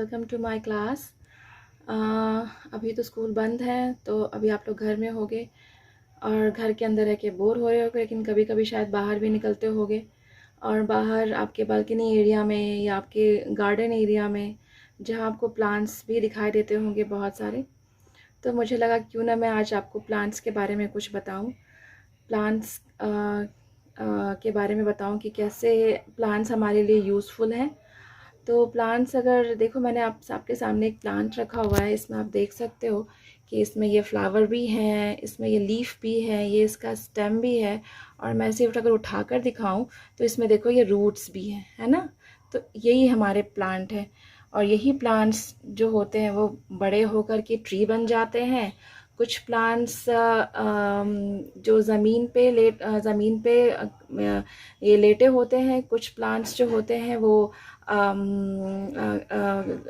Welcome to my class. अभी तो school बंद है तो अभी आप लोग घर में होगे और घर के अंदर रह के बोर हो रहे होगे, लेकिन कभी कभी शायद बाहर भी निकलते होगे और बाहर आपके बालकनी एरिया में या आपके गार्डन एरिया में जहाँ आपको प्लांट्स भी दिखाई देते होंगे बहुत सारे। तो मुझे लगा क्यों ना मैं आज आपको प्लांट्स के बारे में कुछ बताऊँ। प्लांट्स के बारे में बताऊँ कि कैसे प्लांट्स हमारे लिए यूज़फुल हैं। तो प्लांट्स अगर देखो, मैंने आपके सामने एक प्लांट रखा हुआ है। इसमें आप देख सकते हो कि इसमें ये फ्लावर भी हैं, इसमें ये लीफ भी है, ये इसका स्टेम भी है। और मैं सिर्फ अगर उठाकर दिखाऊं तो इसमें देखो ये रूट्स भी हैं, है ना। तो यही हमारे प्लांट है और यही प्लांट्स जो होते हैं वो बड़े होकर के ट्री बन जाते हैं। कुछ प्लांट्स जो ज़मीन पे ये लेटे होते हैं। कुछ प्लांट्स जो होते हैं वो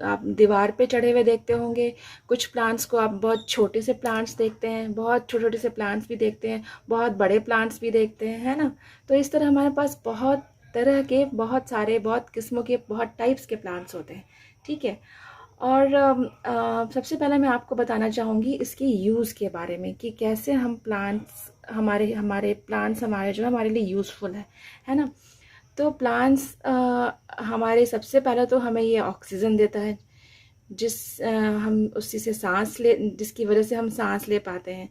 आप दीवार पे चढ़े हुए देखते होंगे। कुछ प्लांट्स को आप बहुत छोटे से प्लांट्स देखते हैं, बहुत छोटे छोटे से प्लांट्स भी देखते हैं, बहुत बड़े प्लांट्स भी देखते हैं, है ना। तो इस तरह हमारे पास बहुत तरह के, बहुत सारे, बहुत किस्मों के, बहुत टाइप्स के प्लांट्स होते हैं, ठीक है। और सबसे पहले मैं आपको बताना चाहूँगी इसके यूज़ के बारे में कि कैसे हम प्लांट्स हमारे प्लांट्स हमारे जो हमारे लिए यूज़फुल है ना। तो प्लांट्स हमारे सबसे पहले तो हमें ये ऑक्सीजन देता है, हम उसी से जिसकी वजह से हम सांस ले पाते हैं।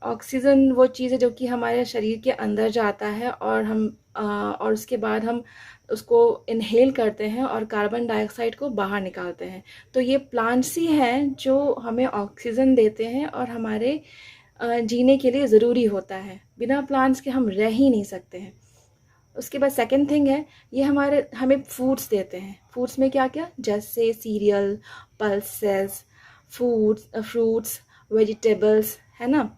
ऑक्सीजन वो चीज़ है जो कि हमारे शरीर के अंदर जाता है और उसके बाद हम उसको इनहेल करते हैं और कार्बन डाइऑक्साइड को बाहर निकालते हैं। तो ये प्लांट्स ही हैं जो हमें ऑक्सीजन देते हैं और हमारे जीने के लिए ज़रूरी होता है। बिना प्लांट्स के हम रह ही नहीं सकते हैं। उसके बाद सेकंड थिंग है, ये हमें फूड्स देते हैं। फूड्स में क्या क्या, जैसे सीरियल, पल्सेस, फ्रूट्स, वेजिटेबल्स, है ना।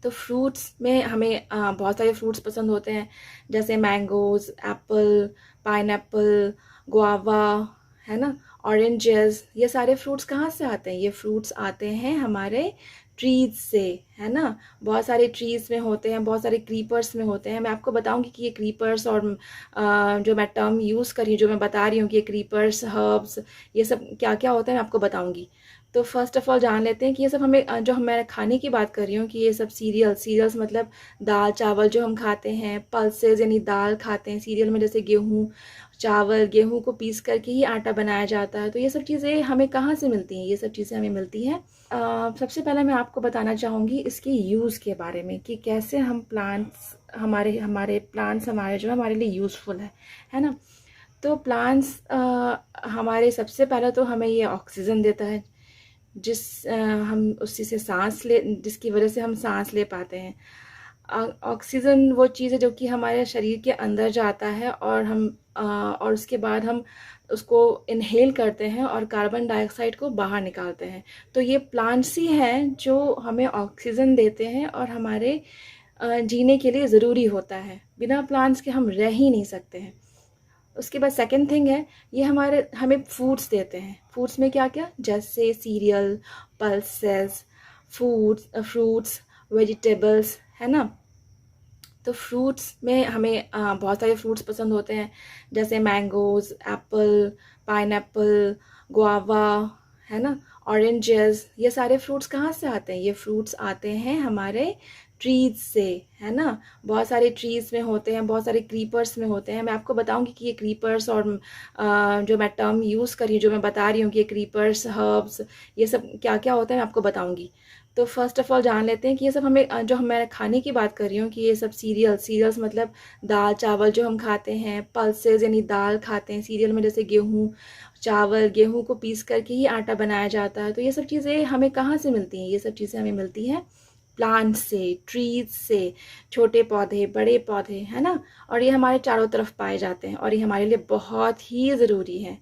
तो फ्रूट्स में हमें बहुत सारे फ्रूट्स पसंद होते हैं, जैसे मैंगोज़, एप्पल, पाइनएप्पल, गुआवा, है ना, ऑरेंजेस। ये सारे फ्रूट्स कहाँ से आते हैं? ये फ्रूट्स आते हैं हमारे ट्रीज से, है ना। बहुत सारे ट्रीज में होते हैं, बहुत सारे क्रीपर्स में होते हैं। मैं आपको बताऊंगी कि ये क्रीपर्स और जो मैं टर्म यूज़ कर रही हूँ, जो मैं बता रही हूँ कि ये क्रीपर्स, हर्ब्स, ये सब क्या क्या होता है, मैं आपको बताऊंगी। तो फर्स्ट ऑफ ऑल जान लेते हैं कि ये सब हमें जो मैं खाने की बात कर रही हूँ कि ये सब सीरियल्स मतलब दाल चावल जो हम खाते हैं। पल्सेस यानी दाल खाते हैं। सीरियल में जैसे गेहूँ, चावल, गेहूँ को पीस करके ही आटा बनाया जाता है। तो ये सब चीज़ें हमें कहाँ से मिलती हैं? ये सब चीज़ें हमें मिलती हैं। सबसे पहले मैं आपको बताना चाहूँगी इसके यूज़ के बारे में कि कैसे हम प्लांट्स हमारे प्लांट्स हमारे जो हमारे लिए यूज़फुल है ना। तो प्लांट्स हमारे सबसे पहले तो हमें ये ऑक्सीजन देता है, हम उसी से जिसकी वजह से हम सांस ले पाते हैं। ऑक्सीजन वो चीज़ है जो कि हमारे शरीर के अंदर जाता है और उसके बाद हम उसको इनहेल करते हैं और कार्बन डाइऑक्साइड को बाहर निकालते हैं। तो ये प्लांट्स ही हैं जो हमें ऑक्सीजन देते हैं और हमारे जीने के लिए ज़रूरी होता है। बिना प्लांट्स के हम रह ही नहीं सकते हैं। उसके बाद सेकंड थिंग है, ये हमें फूड्स देते हैं। फूड्स में क्या क्या, जैसे सीरियल, पल्सेस, फ्रूट्स, वेजिटेबल्स, है ना। तो फ्रूट्स में हमें बहुत सारे फ्रूट्स पसंद होते हैं, जैसे मैंगोज़, एप्पल, पाइनएप्पल, गुआवा, है ना, ऑरेंजेस। ये सारे फ्रूट्स कहाँ से आते हैं? ये फ्रूट्स आते हैं हमारे ट्रीज से, है ना। बहुत सारे ट्रीज में होते हैं, बहुत सारे क्रीपर्स में होते हैं। मैं आपको बताऊंगी कि ये क्रीपर्स और जो मैं टर्म यूज़ कर रही हूँ, जो मैं बता रही हूँ कि ये क्रीपर्स, हर्ब्स, ये सब क्या क्या होता है, मैं आपको बताऊंगी। तो फर्स्ट ऑफ ऑल जान लेते हैं कि ये सब जो मैं खाने की बात कर रही हूँ कि ये सब सीरियल्स मतलब दाल चावल जो हम खाते हैं। पल्सेस यानी दाल खाते हैं। सीरियल में जैसे गेहूँ, चावल, गेहूँ को पीस करके ही आटा बनाया जाता है। तो ये सब चीज़ें हमें कहाँ से मिलती हैं? ये सब चीज़ें हमें मिलती हैं प्लांट्स से, ट्रीज से। छोटे पौधे, बड़े पौधे, है ना। और ये हमारे चारों तरफ पाए जाते हैं और ये हमारे लिए बहुत ही ज़रूरी है।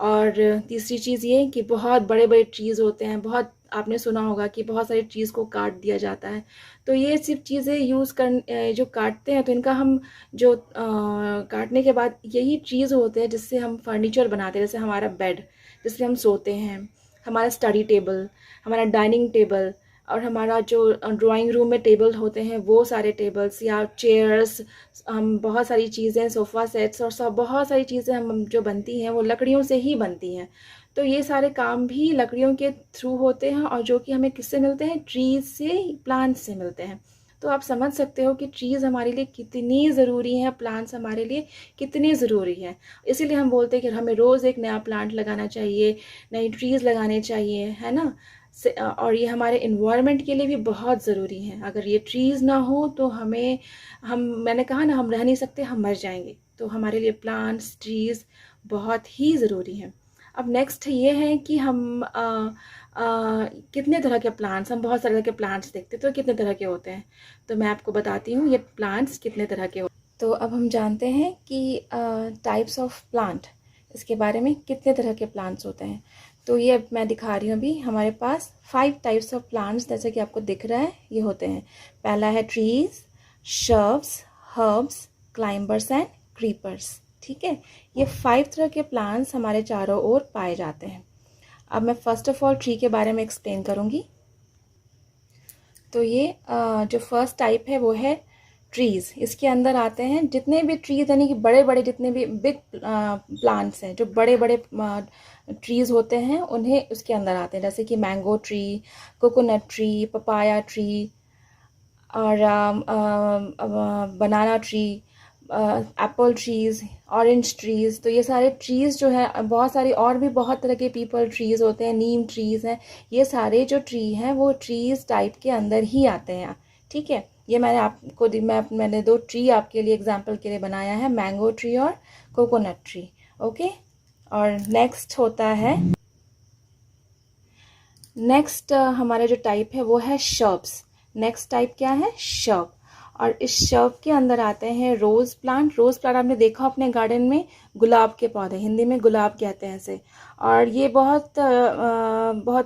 और तीसरी चीज़ ये कि बहुत बड़े बड़े ट्रीज़ होते हैं। बहुत आपने सुना होगा कि बहुत सारी ट्रीज़ को काट दिया जाता है। तो ये सिर्फ चीज़ें जो काटते हैं, तो इनका हम जो काटने के बाद यही चीज़ होते हैं जिससे हम फर्नीचर बनाते हैं। जैसे हमारा बेड जिससे हम सोते हैं, हमारा स्टडी टेबल, हमारा डाइनिंग टेबल, और हमारा जो ड्राइंग रूम में टेबल होते हैं वो सारे टेबल्स या चेयर्स, हम बहुत सारी चीज़ें, सोफ़ा सेट्स और सब बहुत सारी चीज़ें हम जो बनती हैं वो लकड़ियों से ही बनती हैं। तो ये सारे काम भी लकड़ियों के थ्रू होते हैं और जो कि हमें किससे मिलते हैं, ट्रीज़ से, प्लांट्स से मिलते हैं। तो आप समझ सकते हो कि ट्रीज़ हमारे लिए कितनी ज़रूरी हैं, प्लांट्स हमारे लिए कितनी ज़रूरी हैं। इसीलिए हम बोलते हैं कि हमें रोज़ एक नया प्लांट लगाना चाहिए, नई ट्रीज़ लगाने चाहिए, है ना। और ये हमारे इन्वायरमेंट के लिए भी बहुत ज़रूरी है। अगर ये ट्रीज़ ना हो तो मैंने कहा ना, हम रह नहीं सकते, हम मर जाएंगे। तो हमारे लिए प्लांट्स, ट्रीज़ बहुत ही ज़रूरी हैं। अब नेक्स्ट ये है कि कितने तरह के प्लांट्स, हम बहुत सारे तरह के प्लांट्स देखते हैं, तो कितने तरह के होते हैं। तो मैं आपको बताती हूँ ये प्लांट्स कितने तरह के होते हैं। तो अब हम जानते हैं कि टाइप्स ऑफ प्लांट, इसके बारे में कितने तरह के प्लांट्स होते हैं। तो ये अब मैं दिखा रही हूँ। अभी हमारे पास 5 टाइप्स ऑफ प्लांट्स, जैसे कि आपको दिख रहा है, ये होते हैं। पहला है trees, shrubs, herbs, climbers and creepers. ठीक है, ये 5 तरह के प्लांट्स हमारे चारों ओर पाए जाते हैं। अब मैं फर्स्ट ऑफ ऑल ट्री के बारे में एक्सप्लेन करूँगी। तो ये जो फर्स्ट टाइप है वो है ट्रीज़। इसके अंदर आते हैं जितने भी ट्रीज़, यानी कि बड़े बड़े जितने भी बिग प्लांट्स हैं, जो बड़े बड़े ट्रीज़ होते हैं, उन्हें उसके अंदर आते हैं। जैसे कि mango tree, coconut tree, papaya tree और banana tree, apple trees, orange trees. तो ये सारे ट्रीज़ जो है, बहुत सारी और भी बहुत तरह के पीपल ट्रीज़ होते हैं, नीम ट्रीज़ हैं। ये सारे जो ट्री हैं वो ट्रीज़ टाइप के अंदर ही आते हैं। ठीक है, ये मैंने 2 ट्री आपके लिए एग्जांपल के लिए बनाया है, मैंगो ट्री और कोकोनट ट्री। ओके, और नेक्स्ट हमारा जो टाइप है वो है शर्ब्स। नेक्स्ट टाइप क्या है, शर्ब। और इस शर्ब के अंदर आते हैं रोज़ प्लांट। रोज़ प्लांट आपने देखा अपने गार्डन में, गुलाब के पौधे, हिंदी में गुलाब कहते हैं इसे। और ये बहुत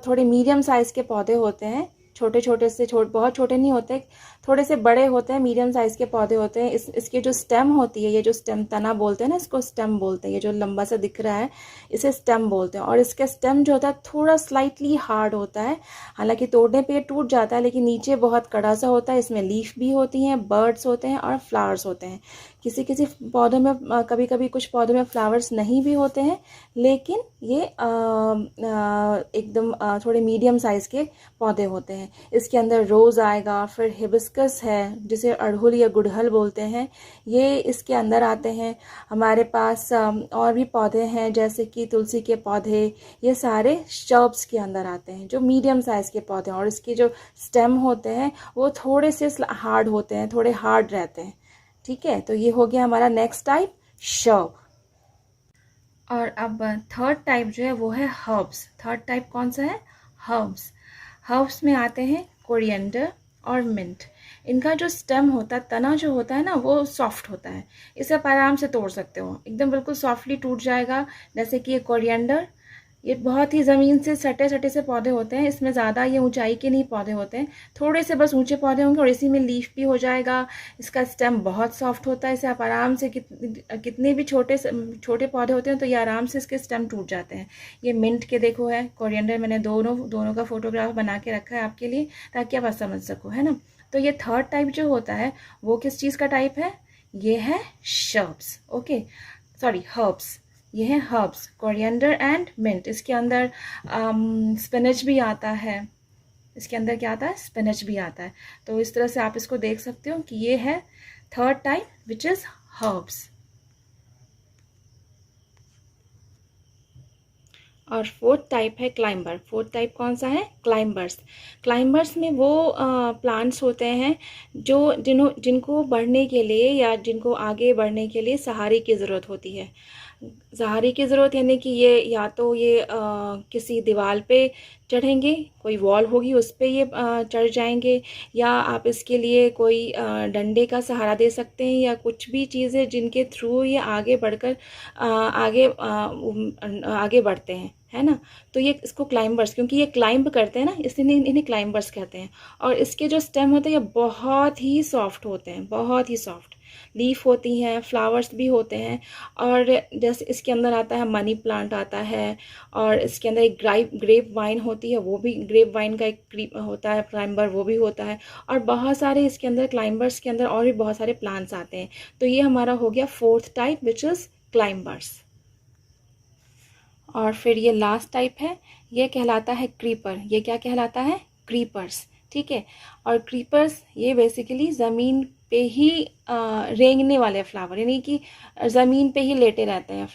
थोड़े मीडियम साइज़ के पौधे होते हैं, छोटे छोटे से, बहुत छोटे नहीं होते, थोड़े से बड़े होते हैं, मीडियम साइज़ के पौधे होते हैं। इसकी जो स्टेम होती है, ये जो स्टेम, तना बोलते हैं ना, इसको स्टेम बोलते हैं। ये जो लंबा सा दिख रहा है इसे स्टेम बोलते हैं। और इसका स्टेम जो होता है थोड़ा स्लाइटली हार्ड होता है, हालांकि तोड़ने पे टूट जाता है, लेकिन नीचे बहुत कड़ा सा होता है। इसमें लीफ भी होती हैं, बर्ड्स होते हैं और फ्लावर्स होते हैं। किसी किसी पौधों में, कभी कभी कुछ पौधों में फ्लावर्स नहीं भी होते हैं, लेकिन ये एकदम थोड़े मीडियम साइज़ के पौधे होते हैं। इसके अंदर रोज़ आएगा, फिर हिबिस्कस है जिसे अड़हुल या गुड़हल बोलते हैं, ये इसके अंदर आते हैं। हमारे पास और भी पौधे हैं जैसे कि तुलसी के पौधे, ये सारे शर्ब्स के अंदर आते हैं, जो मीडियम साइज़ के पौधे हैं। और इसके जो स्टेम होते हैं वो थोड़े से हार्ड होते हैं, थोड़े हार्ड रहते हैं। ठीक है, तो ये हो गया हमारा नेक्स्ट टाइप, शर्ब। और अब थर्ड टाइप जो है वो है हर्ब्स। थर्ड टाइप कौन सा है, हर्ब्स। हर्ब्स में आते हैं कोरिएंडर और मिंट। इनका जो स्टेम होता है, तना जो होता है ना, वो सॉफ्ट होता है। इसे आप आराम से तोड़ सकते हो, एकदम बिल्कुल सॉफ्टली टूट जाएगा। जैसे कि ये कोरिएंडर, ये बहुत ही ज़मीन से सटे सटे से पौधे होते हैं, इसमें ज़्यादा ये ऊंचाई के नहीं पौधे होते हैं, थोड़े से बस ऊंचे पौधे होंगे और इसी में लीफ भी हो जाएगा। इसका स्टेम बहुत सॉफ्ट होता है, इसे आप आराम से कितने भी छोटे छोटे पौधे होते हैं तो ये आराम से इसके स्टेम टूट जाते हैं। ये मिंट के देखो है, कोरिएंडर, मैंने दोनों का फोटोग्राफ बना के रखा है आपके लिए ताकि आप समझ सको, है ना। तो ये थर्ड टाइप जो होता है वो किस चीज़ का टाइप है, ये है शर्ब्स। Okay, sorry, herbs. ये है हर्ब्स, कोरिएंडर एंड मिंट। इसके अंदर स्पिनच भी आता है, इसके अंदर क्या आता है, स्पिनच भी आता है। तो इस तरह से आप इसको देख सकते हो कि ये है third type which is herbs. और फोर्थ टाइप है क्लाइंबर। फोर्थ टाइप कौन सा है, क्लाइंबर्स। क्लाइंबर्स में वो प्लांट्स होते हैं जिनको बढ़ने के लिए या जिनको आगे बढ़ने के लिए सहारे की ज़रूरत होती है। सहारे की ज़रूरत यानी कि ये या तो ये किसी दीवार पे चढ़ेंगे, कोई वॉल होगी उस पे ये चढ़ जाएंगे, या आप इसके लिए कोई डंडे का सहारा दे सकते हैं, या कुछ भी चीज़ें जिनके थ्रू ये आगे बढ़कर आगे बढ़ते हैं, है ना। तो ये इसको क्लाइंबर्स, क्योंकि ये क्लाइंब करते हैं ना, इसलिए इन्हें क्लाइंबर्स कहते हैं। और इसके जो स्टेम होते हैं ये बहुत ही सॉफ्ट होते हैं, बहुत ही सॉफ्ट। लीफ होती हैं, फ्लावर्स भी होते हैं। और जैसे इसके अंदर आता है मनी प्लांट आता है, और इसके अंदर एक ग्रेप वाइन होती है, वो भी ग्रेप वाइन का एक होता है क्लाइंबर, वो भी होता है। और बहुत सारे इसके अंदर क्लाइंबर्स के अंदर और भी बहुत सारे प्लांट्स आते हैं। तो ये हमारा हो गया 4th type which is climbers. और फिर ये लास्ट टाइप है, ये कहलाता है क्रीपर। ये क्या कहलाता है? क्रीपर्स। ठीक है। और क्रीपर्स ये बेसिकली ज़मीन पे ही रेंगने वाले फ्लावर, यानी कि ज़मीन पे ही लेटे रहते हैं।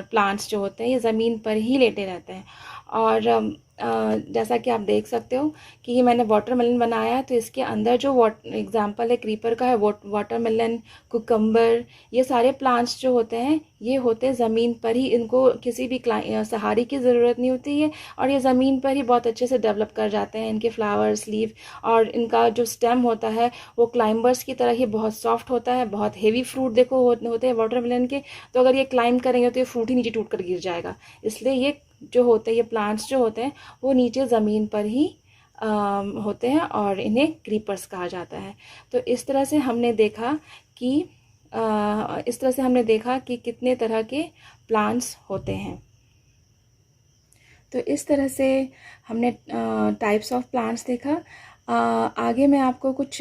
प्लांट्स जो होते हैं ये ज़मीन पर ही लेटे रहते हैं। और जैसा कि आप देख सकते हो कि ये मैंने वाटरमेलन बनाया है, तो इसके अंदर जो एग्जांपल है क्रीपर का है, वाटरमेलन, कुकम्बर, ये सारे प्लांट्स जो होते हैं ये होते हैं ज़मीन पर ही। इनको किसी भी सहारे की ज़रूरत नहीं होती है, और ये ज़मीन पर ही बहुत अच्छे से डेवलप कर जाते हैं। इनके फ्लावर्स, लीफ और इनका जो स्टेम होता है वो क्लाइंबर्स की तरह ही बहुत सॉफ्ट होता है। बहुत हेवी फ्रूट देखो होते हैं वाटरमेलन के, तो अगर ये क्लाइंब करेंगे तो ये फ्रूट ही नीचे टूट कर गिर जाएगा। इसलिए ये जो होते हैं, ये प्लांट्स जो होते हैं वो नीचे ज़मीन पर ही होते हैं, और इन्हें क्रीपर्स कहा जाता है। तो इस तरह से हमने देखा कि कितने तरह के प्लांट्स होते हैं। तो इस तरह से हमने टाइप्स ऑफ प्लांट्स देखा। आगे मैं आपको कुछ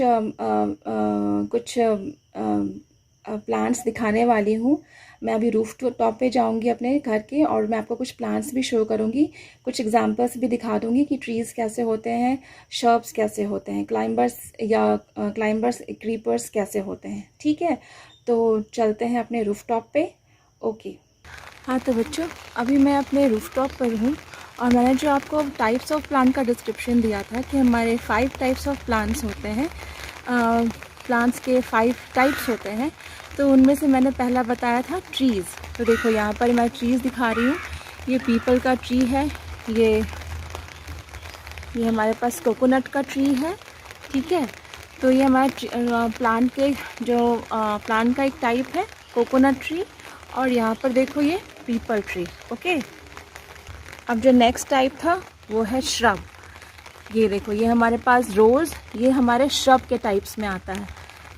प्लांट्स दिखाने वाली हूँ। मैं अभी रूफ टॉप पे जाऊँगी अपने घर के, और मैं आपको कुछ प्लांट्स भी शो करूँगी, कुछ एग्जांपल्स भी दिखा दूँगी कि ट्रीज़ कैसे होते हैं, शर्ब्स कैसे होते हैं, क्लाइंबर्स क्रीपर्स कैसे होते हैं। ठीक है, तो चलते हैं अपने रूफ टॉप पे। ओके। हाँ तो बच्चों, अभी मैं अपने रूफ टॉप पर हूँ, और मैंने जो आपको टाइप्स ऑफ प्लांट का डिस्क्रिप्शन दिया था कि हमारे 5 टाइप्स ऑफ प्लांट्स होते हैं, प्लांट्स के 5 टाइप्स होते हैं। तो उनमें से मैंने पहला बताया था ट्रीज़। तो देखो यहाँ पर मैं ट्रीज़ दिखा रही हूँ। ये पीपल का ट्री है, ये हमारे पास कोकोनट का ट्री है। ठीक है, तो ये हमारे प्लांट का एक टाइप है कोकोनट ट्री। और यहाँ पर देखो ये पीपल ट्री। ओके, अब जो नेक्स्ट टाइप था वो है श्रब। ये देखो, ये हमारे पास रोज़, ये हमारे श्रब के टाइप्स में आता है,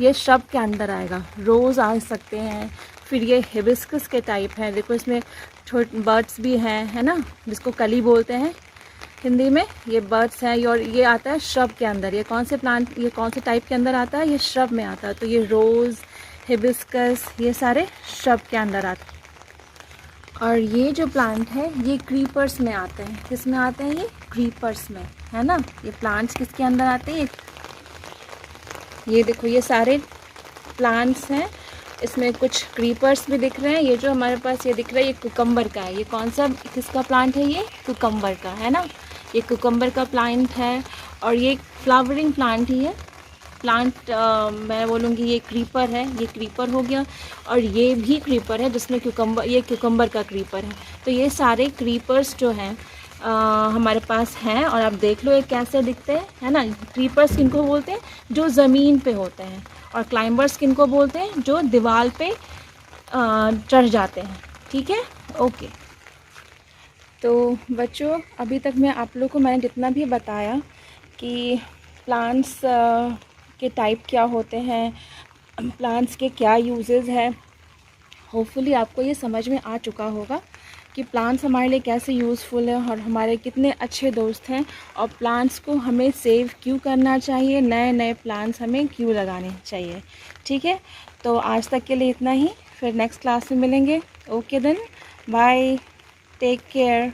ये श्रब के अंदर आएगा। रोज़ आ सकते हैं। फिर ये हिबिस्कस के टाइप है, देखो इसमें छोटे बर्ड्स भी हैं, है ना, जिसको कली बोलते हैं हिंदी में। ये बर्ड्स हैं, और ये आता है श्रब के अंदर। ये कौन से टाइप के अंदर आता है? ये श्रब में आता है। तो ये रोज़, हिबिस्कस, ये सारे श्रब के अंदर आते हैं। और ये जो प्लांट है ये क्रीपर्स में आते हैं। किस में आते हैं? ये क्रीपर्स में, है ना। ये प्लांट्स किसके अंदर आते हैं? ये देखो, ये सारे प्लांट्स हैं, इसमें कुछ क्रीपर्स भी दिख रहे हैं। ये जो हमारे पास ये दिख रहा है ये कुकम्बर का है। ये कौन सा, किसका प्लांट है? ये कुकम्बर का, है ना। ये कुकम्बर का प्लांट है, और ये फ्लावरिंग प्लांट ही है। मैं बोलूँगी ये क्रीपर है, ये क्रीपर हो गया। और ये भी क्रीपर है जिसमें ये क्यूकम्बर का क्रीपर है। तो ये सारे क्रीपर्स जो हैं हमारे पास हैं, और आप देख लो ये कैसे दिखते हैं, है ना। क्रीपर्स किनको बोलते हैं? जो ज़मीन पे होते हैं। और क्लाइंबर्स किनको बोलते हैं? जो दीवार पे चढ़ जाते हैं। ठीक है, ओके। तो बच्चों, अभी तक मैंने जितना भी बताया कि प्लांट्स के टाइप क्या होते हैं, प्लांट्स के क्या यूजेस हैं, होपफुली आपको ये समझ में आ चुका होगा कि प्लांट्स हमारे लिए कैसे यूज़फुल है और हमारे कितने अच्छे दोस्त हैं, और प्लांट्स को हमें सेव क्यों करना चाहिए, नए नए प्लांट्स हमें क्यों लगाने चाहिए। ठीक है, तो आज तक के लिए इतना ही, फिर नेक्स्ट क्लास में मिलेंगे। Okay then, bye, take care.